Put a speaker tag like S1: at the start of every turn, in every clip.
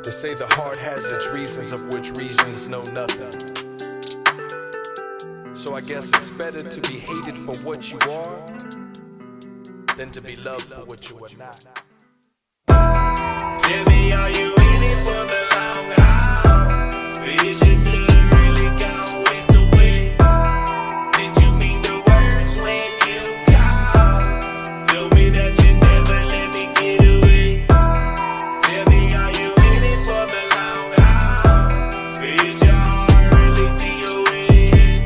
S1: They say the heart has its reasons, of which reasons know nothing. So I guess it's better to be hated for what you are than to be loved for what you are not.
S2: Tell me, are you in it for the long haul? Is your love really gonna waste away? Did you mean the words when you called? Tell me that you never let me get away. Tell me, are you in it for the long haul? Is your heart really DOA?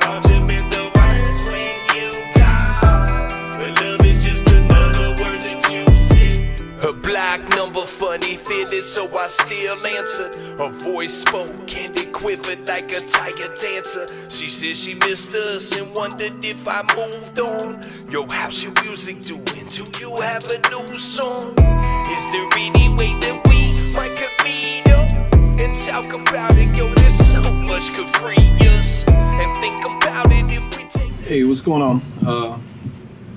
S2: Thought you meant the words when you called, but love is just another word that you say. Her black number funny feeling, so I still answered. Her voice spoke and it quivered like a tiger dancer. She said she missed us and wondered if I moved on. Yo, how's your music doing? Do you have a new song? Is there any way that we might could meet up and talk about it? Yo, there's so much could free us. And think about it if we take.
S3: Hey, what's going on?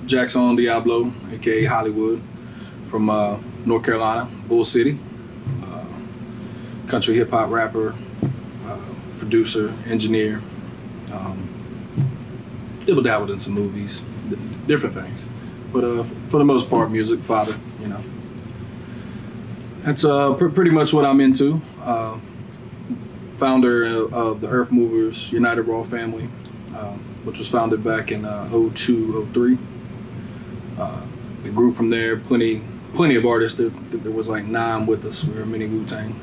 S3: Jackson Diablo, aka Hollywood, from North Carolina, Bull City. Country hip hop rapper, producer, engineer. Dibble dabbled in some movies, different things. But for the most part, music, father, you know. That's pretty much what I'm into. Founder of the Earth Movers United Raw family, which was founded back in 02, 03. We grew from there, plenty of artists. There was like 9 with us. We were a mini Wu-Tang.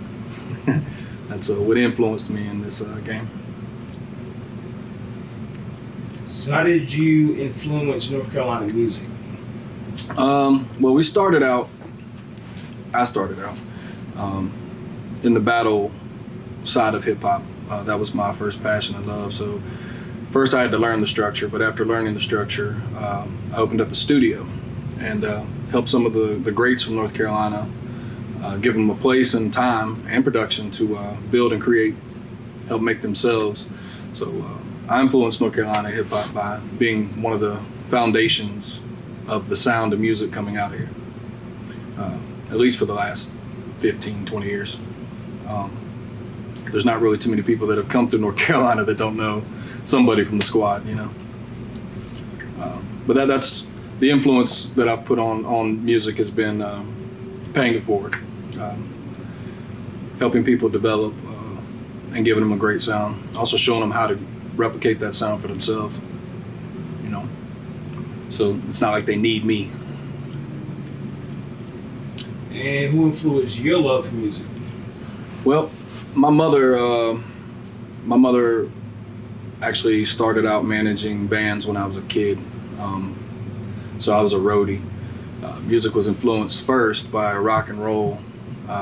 S3: That's what influenced me in this game.
S4: So how did you influence North Carolina music?
S3: Well, I started out in the battle side of hip hop. That was my first passion and love. So first I had to learn the structure, but after learning the structure, I opened up a studio and helped some of the greats from North Carolina, give them a place and time and production to build and create, help make themselves. So I influenced North Carolina hip hop by being one of the foundations of the sound of music coming out of here, at least for the last 15, 20 years. There's not really too many people that have come through North Carolina that don't know somebody from the squad, you know. But that's the influence that I've put on music has been paying it forward, helping people develop and giving them a great sound. Also showing them how to replicate that sound for themselves, you know. So it's not like they need me.
S4: And who influenced your love for music?
S3: Well, my mother actually started out managing bands when I was a kid. So I was a roadie. Music was influenced first by rock and roll,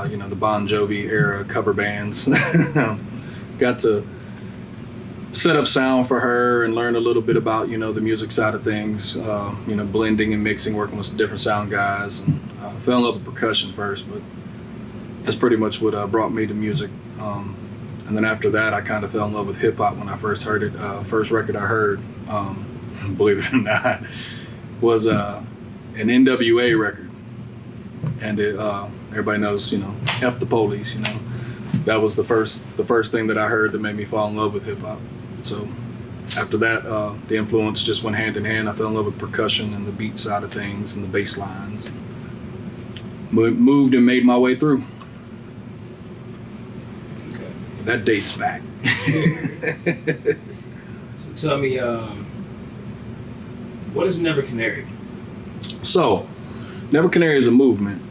S3: you know, the Bon Jovi era cover bands. Got to set up sound for her and learn a little bit about, you know, the music side of things, you know, blending and mixing, working with some different sound guys. And fell in love with percussion first, but that's pretty much what brought me to music. And then after that, I kind of fell in love with hip hop when I first heard it. First record I heard, believe it or not, was an NWA record. And it, everybody knows, you know, F the Police, you know. That was the first thing that I heard that made me fall in love with hip hop. So after that, the influence just went hand in hand. I fell in love with percussion and the beat side of things and the bass lines. Moved and made my way through.
S4: Okay.
S3: That dates back.
S4: So tell me, what is Never Canary?
S3: So, Never Canary is a movement.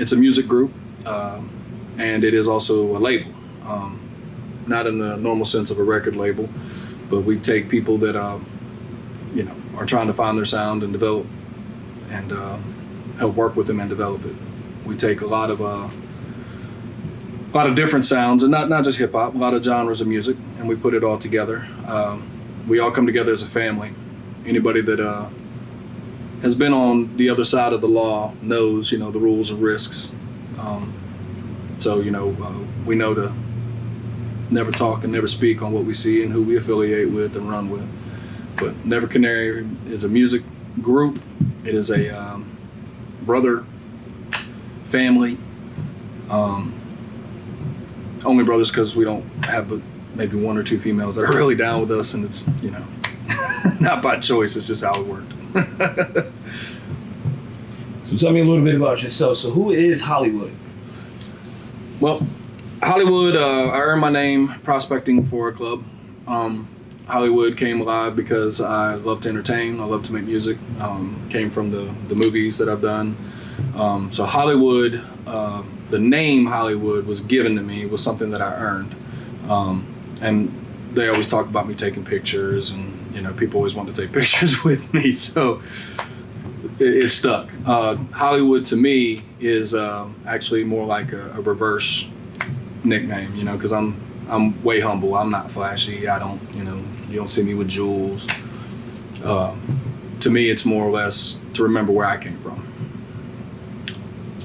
S3: It's a music group, and it is also a label. Not in the normal sense of a record label, but we take people that you know, are trying to find their sound and develop, and help work with them and develop it. We take a lot of different sounds, and not just hip hop, a lot of genres of music, and we put it all together. We all come together as a family. Anybody that has been on the other side of the law knows, you know, the rules and risks. So, you know, we know to never talk and never speak on what we see and who we affiliate with and run with. But Never Canary is a music group. It is a brother, family, Only brothers because we don't have but maybe one or two females that are really down with us, and it's, you know, not by choice, it's just how it worked.
S4: So tell me a little bit about yourself. So who is Hollywood?
S3: Well, Hollywood, I earned my name prospecting for a club. Hollywood came alive because I love to entertain, I love to make music, came from the movies that I've done. So Hollywood, the name Hollywood was given to me, was something that I earned. And they always talk about me taking pictures, and, you know, people always want to take pictures with me, so it stuck. Hollywood to me is actually more like a reverse nickname, you know, because I'm way humble. I'm not flashy. I don't, you know, you don't see me with jewels. To me, it's more or less to remember where I came from,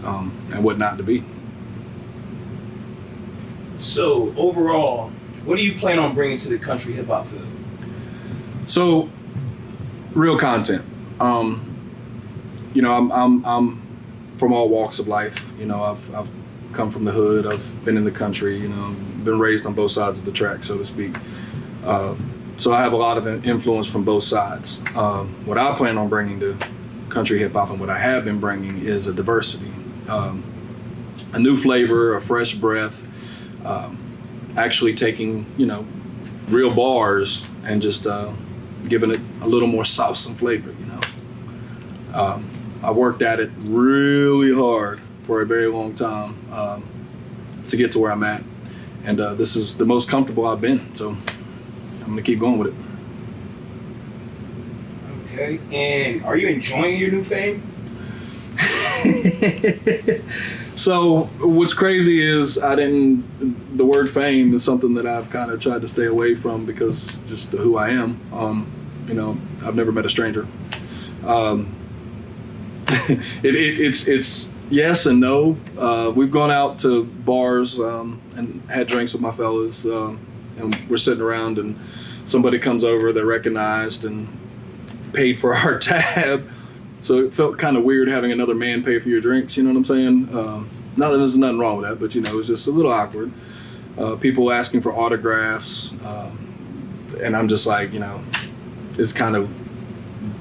S3: and what not to be.
S4: So overall, what do you plan on bringing to the country hip hop field?
S3: So, real content. You know, I'm from all walks of life. You know, I've come from the hood. I've been in the country. You know, been raised on both sides of the track, so to speak. So I have a lot of influence from both sides. What I plan on bringing to country hip hop, and what I have been bringing, is a diversity, a new flavor, a fresh breath. Actually taking, you know, real bars and just giving it a little more sauce and flavor, you know. I worked at it really hard for a very long time to get to where I'm at. And this is the most comfortable I've been, so I'm gonna keep going with it.
S4: Okay, and are you enjoying your new fame?
S3: So what's crazy is the word fame is something that I've kind of tried to stay away from because just who I am. You know, I've never met a stranger. It's yes and no. We've gone out to bars and had drinks with my fellas, and we're sitting around and somebody comes over that recognized and paid for our tab. So it felt kind of weird having another man pay for your drinks, you know what I'm saying? Not that there's nothing wrong with that, but, you know, it's just a little awkward. People asking for autographs, and I'm just like, you know, it's kind of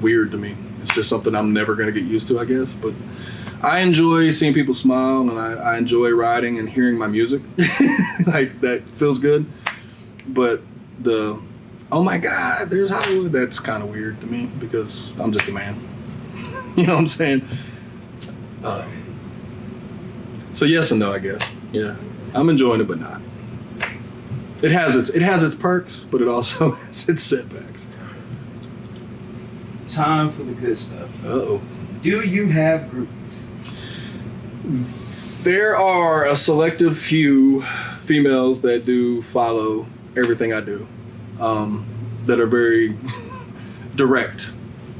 S3: weird to me. It's just something I'm never going to get used to, I guess. But I enjoy seeing people smile, and I enjoy riding and hearing my music. Like, that feels good. But oh my God, there's Hollywood, that's kind of weird to me because I'm just a man. You know what I'm saying? So yes and no, I guess. Yeah, I'm enjoying it, but not. It has its perks, but it also has its setbacks.
S4: Time for the good stuff.
S3: Uh-oh.
S4: Do you have groupies?
S3: There are a selective few females that do follow everything I do, that are very direct,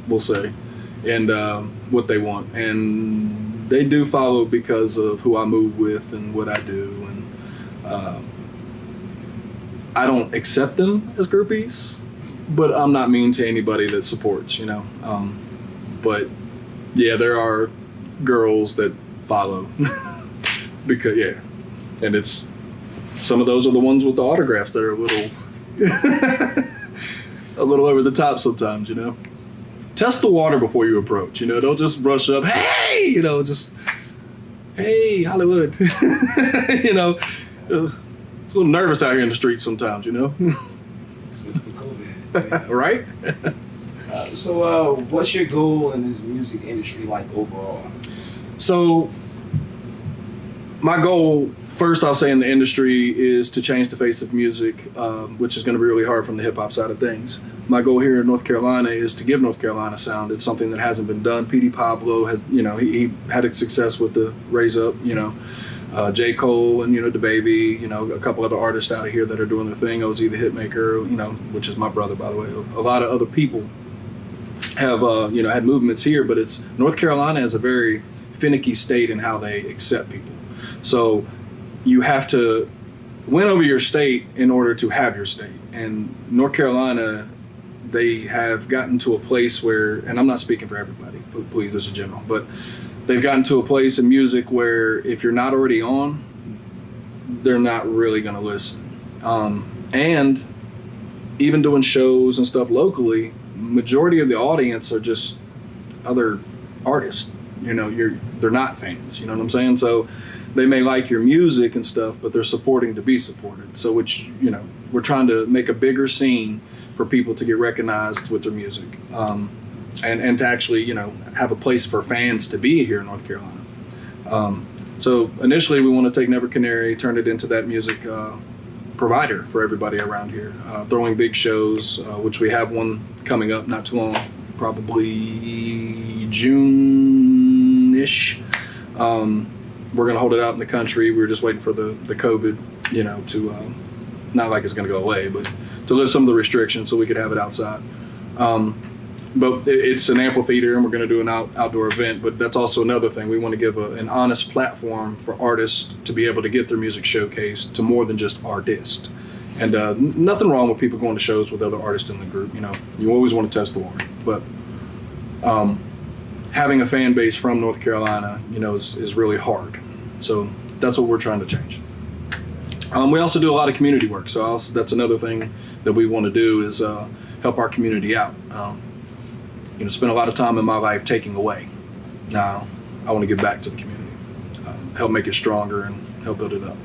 S3: we'll say, and what they want, and they do follow because of who I move with and what I do, and I don't accept them as groupies, but I'm not mean to anybody that supports, you know. But yeah, there are girls that follow because yeah, and it's some of those are the ones with the autographs that are a little a little over the top sometimes, you know. Test the water before you approach, you know. Don't just brush up, hey, you know, just hey, Hollywood. You know, it's a little nervous out here in the streets sometimes, you know. Right?
S4: So what's your goal in this music industry like overall?
S3: So my goal, first I'll say in the industry, is to change the face of music, which is going to be really hard from the hip hop side of things. My goal here in North Carolina is to give North Carolina sound. It's something that hasn't been done. P.D. Pablo has, you know, he had a success with the Raise Up, you know, J. Cole and, you know, DaBaby, you know, a couple other artists out of here that are doing their thing. OZ the Hitmaker, you know, which is my brother, by the way. A lot of other people have, you know, had movements here, but it's North Carolina is a very finicky state in how they accept people. So you have to win over your state in order to have your state. And North Carolina, they have gotten to a place where, and I'm not speaking for everybody, but please, this is general, but they've gotten to a place in music where if you're not already on, they're not really going to listen. And even doing shows and stuff locally, majority of the audience are just other artists. You know, they're not fans. You know what I'm saying? So they may like your music and stuff, but they're supporting to be supported. So which, you know, we're trying to make a bigger scene for people to get recognized with their music, and to actually, you know, have a place for fans to be here in North Carolina. So initially we want to take Never Canary, turn it into that music provider for everybody around here, throwing big shows, which we have one coming up not too long, probably June-ish. We're going to hold it out in the country. We were just waiting for the COVID, you know, to, not like it's going to go away, but to lift some of the restrictions so we could have it outside. But it's an amphitheater, and we're going to do an outdoor event. But that's also another thing. We want to give an honest platform for artists to be able to get their music showcased to more than just artists. And nothing wrong with people going to shows with other artists in the group. You know, you always want to test the water. But having a fan base from North Carolina, you know, is really hard. So that's what we're trying to change. We also do a lot of community work. So that's another thing that we want to do is help our community out. You know, spend a lot of time in my life taking away. Now, I want to give back to the community, help make it stronger and help build it up.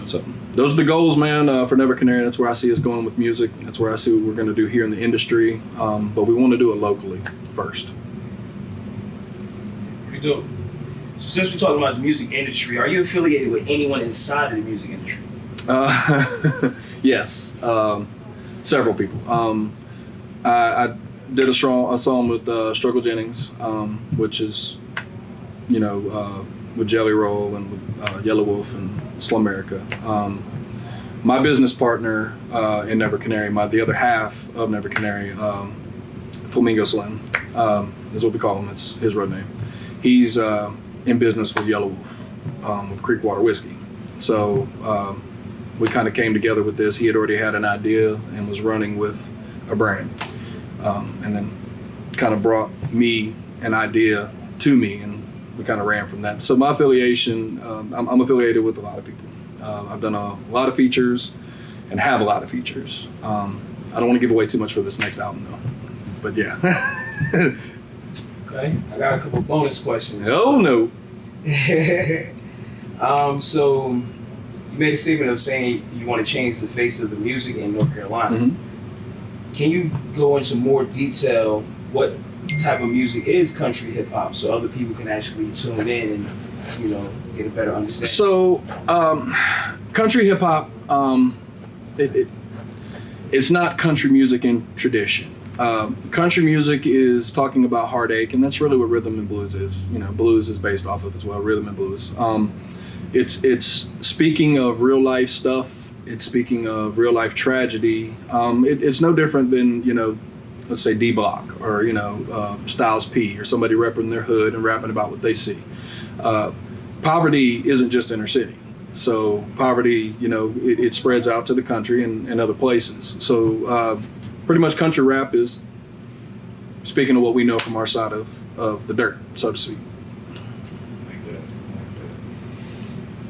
S3: So those are the goals, man, for Never Canary. That's where I see us going with music. That's where I see what we're going to do here in the industry. But we want to do it locally first.
S4: Pretty dope. So since we're talking about the music industry, are you affiliated with anyone inside of the music industry?
S3: Yes, several people. I did a song with Struggle Jennings, which is, you know, with Jelly Roll and with Yellow Wolf and Slumerica. My business partner in Never Canary, the other half of Never Canary, Flamingo Slim, is what we call him. It's his road name. He's in business with Yellow Wolf, with Creekwater Whiskey. So we kind of came together with this. He had already had an idea and was running with a brand. And then kind of brought me an idea to me, and we kind of ran from that. So my affiliation, I'm affiliated with a lot of people. I've done a lot of features and have a lot of features. I don't want to give away too much for this next album though, but yeah.
S4: Okay, I got a couple bonus questions.
S3: Oh no.
S4: So you made a statement of saying you want to change the face of the music in North Carolina.
S3: Mm-hmm.
S4: Can you go into more detail what type of music is country hip hop so other people can actually tune in and, you know, get a better understanding?
S3: So country hip hop, it's not country music in tradition. Country music is talking about heartache, and that's really what rhythm and blues is. You know, blues is based off of as well, rhythm and blues. It's speaking of real life stuff. It's speaking of real life tragedy. It's no different than, you know, let's say D Block or, you know, Styles P or somebody repping their hood and rapping about what they see. Poverty isn't just inner city. So poverty, you know, it spreads out to the country and other places. So pretty much country rap is speaking of what we know from our side of the dirt, so to speak.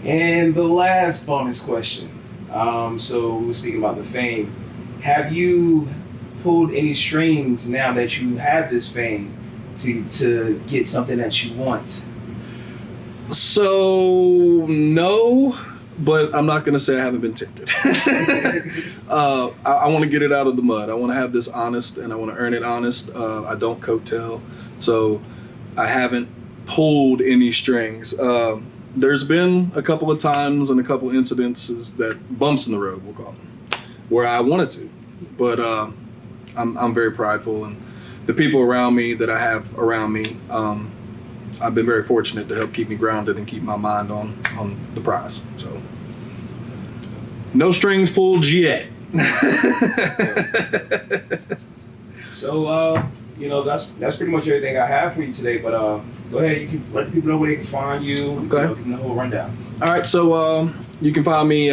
S4: And the last bonus question. So we're speaking about the fame. Have you pulled any strings now that you have this fame to get something that you want?
S3: So no, but I'm not going to say I haven't been tempted. I want to get it out of the mud. I want to have this honest, and I want to earn it honest. I don't coattail, so I haven't pulled any strings. There's been a couple of times and a couple of incidences that bumps in the road, we'll call them, where I wanted to, but I'm very prideful, and the people around me that I have around me, I've been very fortunate to help keep me grounded and keep my mind on the prize. So no strings pulled yet.
S4: So you know, that's pretty much everything I have for you today. But go ahead, you can let people know where they can find you.
S3: Okay.
S4: You know, give them the whole rundown.
S3: All right, so you can find me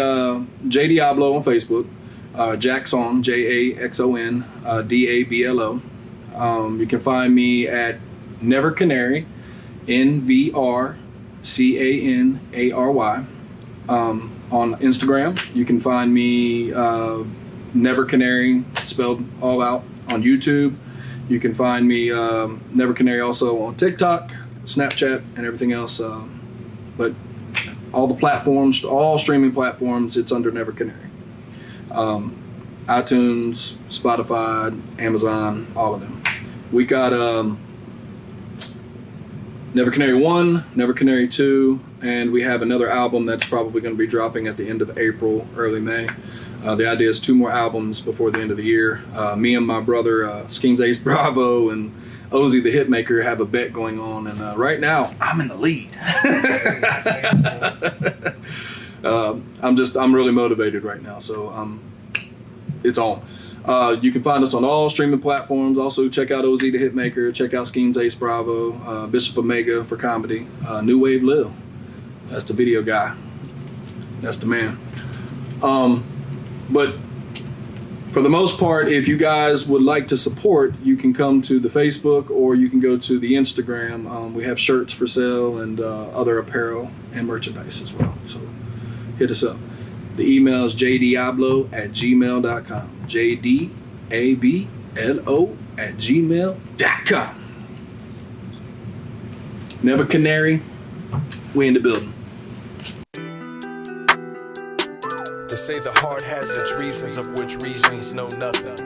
S3: J Diablo on Facebook, Jaxon JAXON DABLO. You can find me at Never Canary, NeverCanary, on Instagram. You can find me Never Canary, spelled all out, on YouTube. You can find me Never Canary also on TikTok, Snapchat, and everything else. But all the platforms, all streaming platforms, it's under Never Canary. iTunes, Spotify, Amazon, all of them. We got Never Canary 1, Never Canary 2, and we have another album that's probably going to be dropping at the end of April, early May. The idea is 2 more albums before the end of the year. Me and my brother, Schemes Ace Bravo, and Ozzy the Hitmaker have a bet going on, and right now I'm in the lead. I'm really motivated right now, so it's on. You can find us on all streaming platforms. Also, check out Ozzy the Hitmaker. Check out Schemes Ace Bravo. Bishop Omega for comedy. New Wave Lil. That's the video guy. That's the man. But for the most part, if you guys would like to support, you can come to the Facebook or you can go to the Instagram. We have shirts for sale and other apparel and merchandise as well. So hit us up. The email is jdiablo@gmail.com. JDABLO@gmail.com. Never Canary. We in the building.
S1: They say the heart has its reasons, of which reasons know nothing.